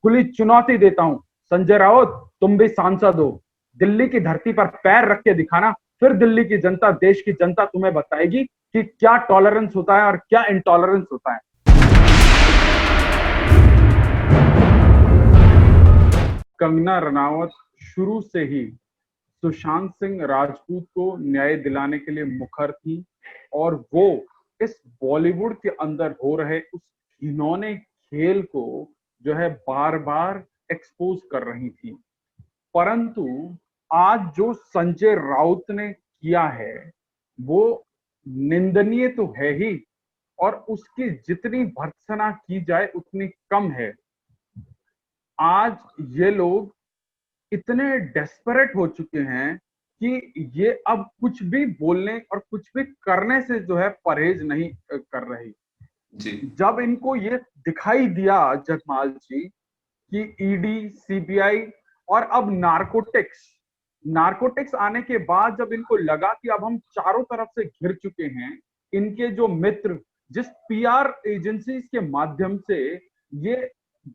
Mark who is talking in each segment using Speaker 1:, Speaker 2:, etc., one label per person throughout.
Speaker 1: खुली चुनौती देता हूं। संजय राउत, तुम भी सांसद हो, दिल्ली की धरती पर पैर रख के दिखाना, फिर दिल्ली की जनता, देश की जनता तुम्हें बताएगी कि क्या टॉलरेंस होता है और क्या इंटॉलरेंस होता है। कंगना रनावत शुरू से ही सुशांत सिंह राजपूत को न्याय दिलाने के लिए मुखर थी और वो इस बॉलीवुड के अंदर हो रहे उस घिनौने खेल को जो है बार बार एक्सपोज कर रही थी। परंतु आज जो संजय राउत ने किया है वो निंदनीय तो है ही, और उसकी जितनी भर्त्सना की जाए उतनी कम है। आज ये लोग इतने डेस्परेट हो चुके हैं कि ये अब कुछ भी बोलने और कुछ भी करने से जो है परहेज नहीं कर रही।
Speaker 2: जी
Speaker 1: जब इनको ये दिखाई दिया जगमाल जी कि ईडी, सीबीआई और अब नारकोटिक्स नारकोटिक्स आने के बाद जब इनको लगा कि अब हम चारों तरफ से घिर चुके हैं, इनके जो मित्र जिस पीआर एजेंसी के माध्यम से ये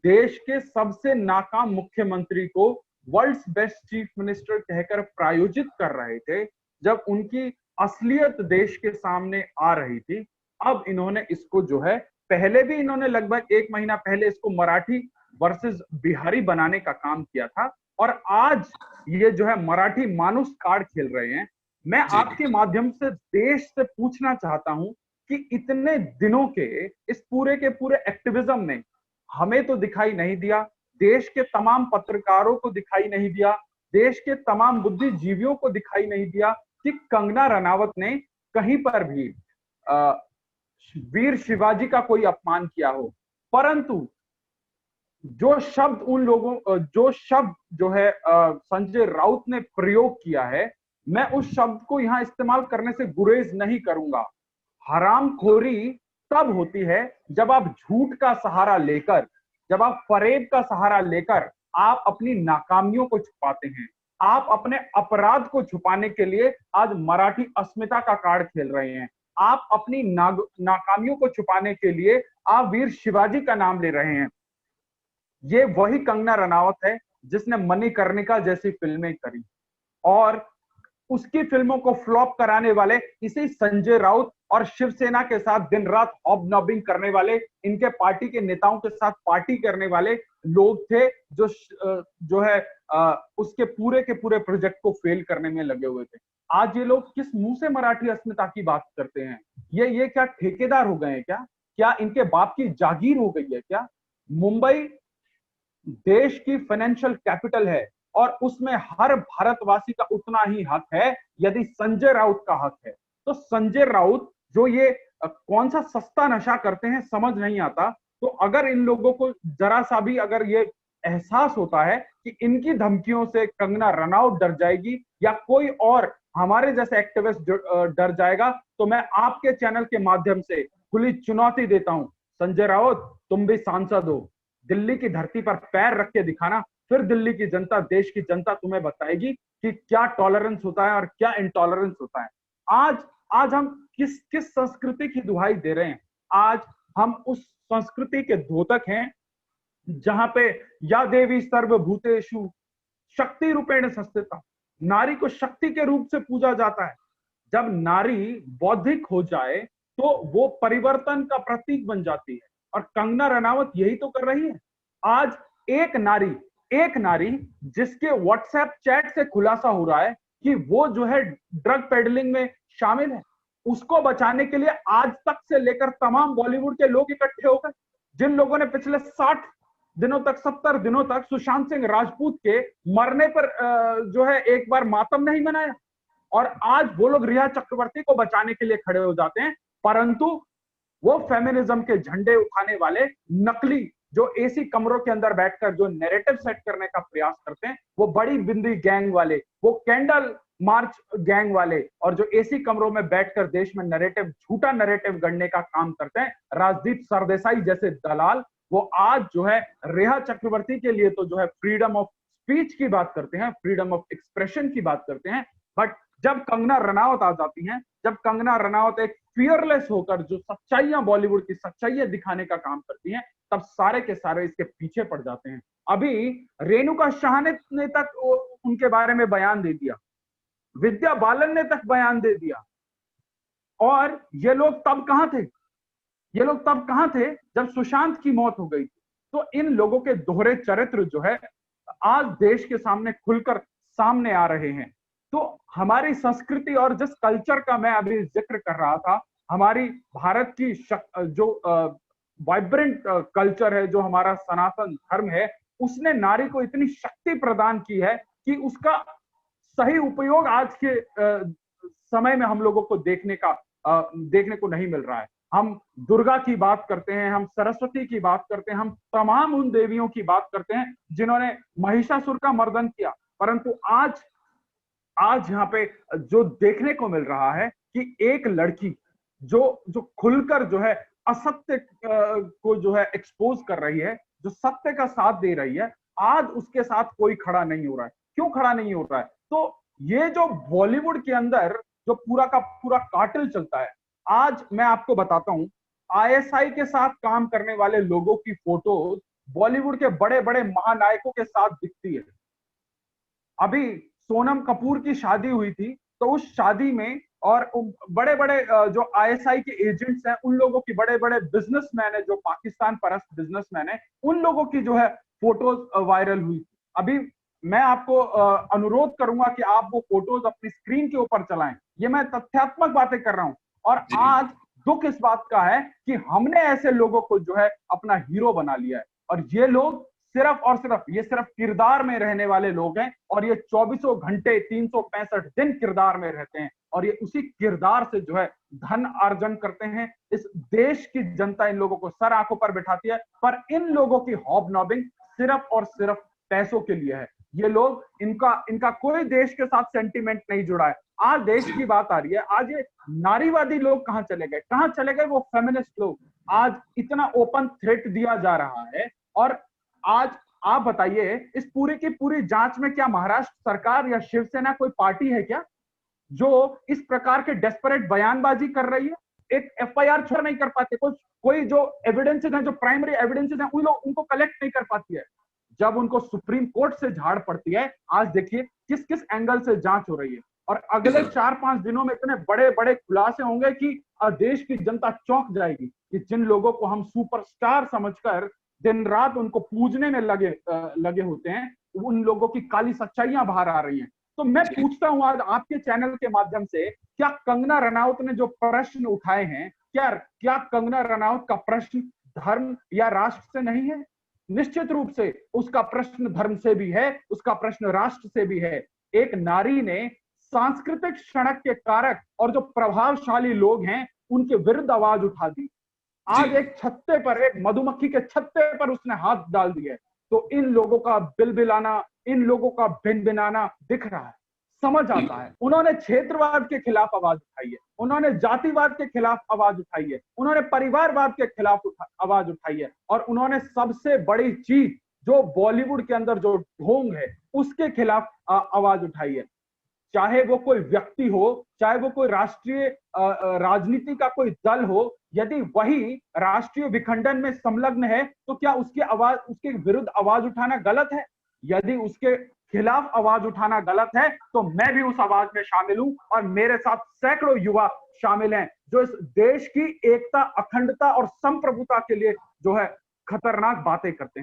Speaker 1: देश के सबसे नाकाम मुख्यमंत्री को वर्ल्ड्स बेस्ट चीफ मिनिस्टर कहकर प्रायोजित कर रहे थे, जब उनकी असलियत देश के सामने आ रही थी, अब इन्होंने इसको जो है, पहले भी इन्होंने लगभग 1 महीना पहले इसको मराठी वर्सेस बिहारी बनाने का काम किया था, और आज ये जो है मराठी मानुस कार्ड खेल रहे हैं। मैं
Speaker 2: जी
Speaker 1: आपके माध्यम से देश से पूछना चाहता हूं कि इतने दिनों के इस पूरे के पूरे एक्टिविज्म में हमें तो दिखाई नहीं दिया, देश के तमाम पत्रकारों को दिखाई नहीं दिया, देश के तमाम बुद्धिजीवियों को दिखाई नहीं दिया कि कंगना रनावत ने कहीं पर भी वीर शिवाजी का कोई अपमान किया हो। परंतु जो शब्द जो है संजय राउत ने प्रयोग किया है, मैं उस शब्द को यहां इस्तेमाल करने से गुरेज नहीं करूंगा। हरामखोरी तब होती है जब आप झूठ का सहारा लेकर, जब आप फरेब का सहारा लेकर आप अपनी नाकामियों को छुपाते हैं, आप अपने अपराध को छुपाने के लिए आज मराठी अस्मिता का कार्ड खेल रहे हैं, आप अपनी नाकामियों को छुपाने के लिए आप वीर शिवाजी का नाम ले रहे हैं। ये वही कंगना रनावत है जिसने मणिकर्णिका जैसी फिल्में करी, और उसकी फिल्मों को फ्लॉप कराने वाले इसी संजय राउत और शिवसेना के साथ दिन रात हॉबनॉबिंग करने वाले, इनके पार्टी के नेताओं के साथ पार्टी करने वाले लोग थे जो है उसके पूरे के पूरे प्रोजेक्ट को फेल करने में लगे हुए थे। आज ये लोग किस मुंह से मराठी अस्मिता की बात करते हैं? ये क्या ठेकेदार हो गए हैं क्या? क्या इनके बाप की जागीर हो गई है क्या? मुंबई देश की फाइनेंशियल कैपिटल है और उसमें हर भारतवासी का उतना ही हक है यदि संजय राउत का हक है। तो संजय राउत जो ये कौन सा सस्ता नशा करते हैं समझ नहीं आता। तो अगर इन लोगों को जरा सा भी अगर ये एहसास होता है कि इनकी धमकियों से कंगना रनाउत डर जाएगी या कोई और हमारे जैसे एक्टिविस्ट डर जाएगा, तो मैं आपके चैनल के माध्यम से खुली चुनौती देता हूं। संजय राउत, तुम भी सांसद हो, दिल्ली की धरती पर पैर रख के दिखाना, फिर दिल्ली की जनता, देश की जनता तुम्हें बताएगी कि क्या टॉलरेंस होता है और क्या इंटॉलरेंस होता है। आज आज हम किस किस संस्कृति की दुहाई दे रहे हैं? आज हम उस संस्कृति के द्योतक हैं जहां पे या देवी सर्वभूतेषु शक्ति रूपेण संस्थिता, नारी को शक्ति के रूप से पूजा जाता है। जब नारी बौद्धिक हो जाए तो वो परिवर्तन का प्रतीक बन जाती है, और कंगना रनावत यही तो कर रही है। आज एक नारी जिसके व्हाट्सएप चैट से खुलासा हो रहा है कि वो जो है ड्रग पेडलिंग में शामिल है, उसको बचाने के लिए आज तक से लेकर तमाम बॉलीवुड के लोग इकट्ठे हो गए, जिन लोगों ने पिछले 60 दिनों तक, 70 दिनों तक सुशांत सिंह राजपूत के मरने पर जो है एक बार मातम नहीं मनाया, और आज वो लोग रिया चक्रवर्ती को बचाने के लिए खड़े हो जाते हैं। परंतु वो फेमिनिज्म के झंडे उठाने वाले नकली जो एसी कमरों के अंदर बैठकर जो नैरेटिव सेट करने का प्रयास करते हैं, वो बड़ी बिंदी गैंग वाले, वो कैंडल मार्च गैंग वाले, और जो एसी कमरों में बैठकर देश में नैरेटिव, झूठा नैरेटिव गढ़ने का काम करते हैं, राजदीप सरदेसाई जैसे दलाल, वो आज जो है रेहा चक्रवर्ती के लिए तो जो है फ्रीडम ऑफ स्पीच की बात करते हैं, फ्रीडम ऑफ एक्सप्रेशन की बात करते हैं, बट जब कंगना रनावत आ जाती हैं, जब कंगना रनावत एक फियरलेस होकर जो सच्चाइयां, बॉलीवुड की सच्चाइयां दिखाने का काम करती हैं, तब सारे के सारे इसके पीछे पड़ जाते हैं। अभी रेणुका शाह ने तक उनके बारे में बयान दे दिया, विद्या बालन ने तक बयान दे दिया। और ये लोग तब कहां थे? ये लोग तब कहां थे जब सुशांत की मौत हो गई थी? तो इन लोगों के दोहरे चरित्र जो है आज देश के सामने खुलकर सामने आ रहे हैं। तो हमारी संस्कृति और जिस कल्चर का मैं अभी जिक्र कर रहा था, हमारी भारत की जो वाइब्रेंट कल्चर है, जो हमारा सनातन धर्म है, उसने नारी को इतनी शक्ति प्रदान की है कि उसका सही उपयोग आज के समय में हम लोगों को देखने को नहीं मिल रहा है। हम दुर्गा की बात करते हैं, हम सरस्वती की बात करते हैं, हम तमाम उन देवियों की बात करते हैं जिन्होंने महिषासुर का मर्दन किया, परंतु आज यहाँ पे जो देखने को मिल रहा है कि एक लड़की जो खुलकर जो है असत्य को जो है एक्सपोज कर रही है, जो सत्य का साथ दे रही है, आज उसके साथ कोई खड़ा नहीं हो रहा है। क्यों खड़ा नहीं हो रहा है? तो ये जो बॉलीवुड के अंदर जो पूरा का पूरा कार्टेल चलता है, आज मैं आपको बताता हूं, आईएसआई के साथ काम करने वाले लोगों की फोटोज बॉलीवुड के बड़े बड़े महानायकों के साथ दिखती है। अभी सोनम कपूर की शादी हुई थी, तो उस शादी में और बड़े बड़े जो आईएसआई के एजेंट्स हैं, उन लोगों की, बड़े बड़े बिजनेसमैन है जो पाकिस्तान परस्त बिजनेसमैन है, उन लोगों की जो है फोटोज वायरल हुई। अभी मैं आपको अनुरोध करूंगा कि आप वो फोटोज अपनी स्क्रीन के ऊपर चलाएं। ये मैं तथ्यात्मक बातें कर रहा हूं। और आज दुख इस बात का है कि हमने ऐसे लोगों को जो है अपना हीरो बना लिया है, और ये लोग सिर्फ और सिर्फ किरदार में रहने वाले लोग हैं, और ये 24 घंटे 365 दिन किरदार में रहते हैं, और ये उसी किरदार से जो है धन अर्जन करते हैं। इस देश की जनता इन लोगों को सर आंखों पर बिठाती है, पर इन लोगों की हॉबनॉबिंग सिर्फ और सिर्फ पैसों के लिए है। ये लोग, इनका कोई देश के साथ सेंटिमेंट नहीं जुड़ा है। आज देश की बात आ रही है, आज ये नारीवादी लोग कहां चले गए? कहां चले गए वो फेमिनिस्ट लोग? आज इतना ओपन थ्रेट दिया जा रहा है, और आज आप बताइए, इस पूरी की पूरी जांच में क्या महाराष्ट्र सरकार या शिवसेना कोई पार्टी है क्या जो इस प्रकार के डेस्परेट बयानबाजी कर रही है? एक एफआईआर छोड़ नहीं कर पाते, कोई जो एविडेंसेस हैं, जो प्राइमरी एविडेंसेस हैं, उनको कलेक्ट नहीं कर पाती है। जब उनको सुप्रीम कोर्ट से झाड़ पड़ती है, आज देखिए किस किस एंगल से जांच हो रही है, और अगले 4-5 दिनों में इतने बड़े बड़े खुलासे होंगे कि देश की जनता चौंक जाएगी कि जिन लोगों को हम सुपरस्टार समझकर दिन रात उनको पूजने में लगे होते हैं, उन लोगों की काली सच्चाइयां बाहर आ रही हैं। तो मैं पूछता हूं आज आपके चैनल के माध्यम से, क्या कंगना रनौत ने जो प्रश्न उठाए हैं, क्या कंगना रनौत का प्रश्न धर्म या राष्ट्र से नहीं है? निश्चित रूप से उसका प्रश्न धर्म से भी है, उसका प्रश्न राष्ट्र से भी है। एक नारी ने सांस्कृतिक क्षणक के कारक और जो प्रभावशाली लोग हैं, उनके विरुद्ध आवाज उठा दी। आज एक छत्ते पर, एक मधुमक्खी के छत्ते पर उसने हाथ डाल दिया। तो इन लोगों का बिलबिलाना, इन लोगों का भिनभिनाना दिख रहा है, समझ आता है। उन्होंने क्षेत्रवाद के खिलाफ आवाज उठाई है, उन्होंने जातिवाद के खिलाफ आवाज उठाई है, उन्होंने परिवारवाद के खिलाफ आवाज उठाई है, और उन्होंने सबसे बड़ी चीज जो बॉलीवुड के अंदर जो ढोंग है, उसके खिलाफ आवाज उठाई है। चाहे वो कोई व्यक्ति हो, चाहे वो कोई राष्ट्रीय राजनीति का कोई दल हो, यदि वही राष्ट्रीय विखंडन में संलग्न है, तो क्या उसके विरुद्ध आवाज उठाना गलत है? यदि उसके खिलाफ आवाज उठाना गलत है, तो मैं भी उस आवाज में शामिल हूं, और मेरे साथ सैकड़ों युवा शामिल हैं जो इस देश की एकता, अखंडता और संप्रभुता के लिए जो है खतरनाक बातें करते हैं।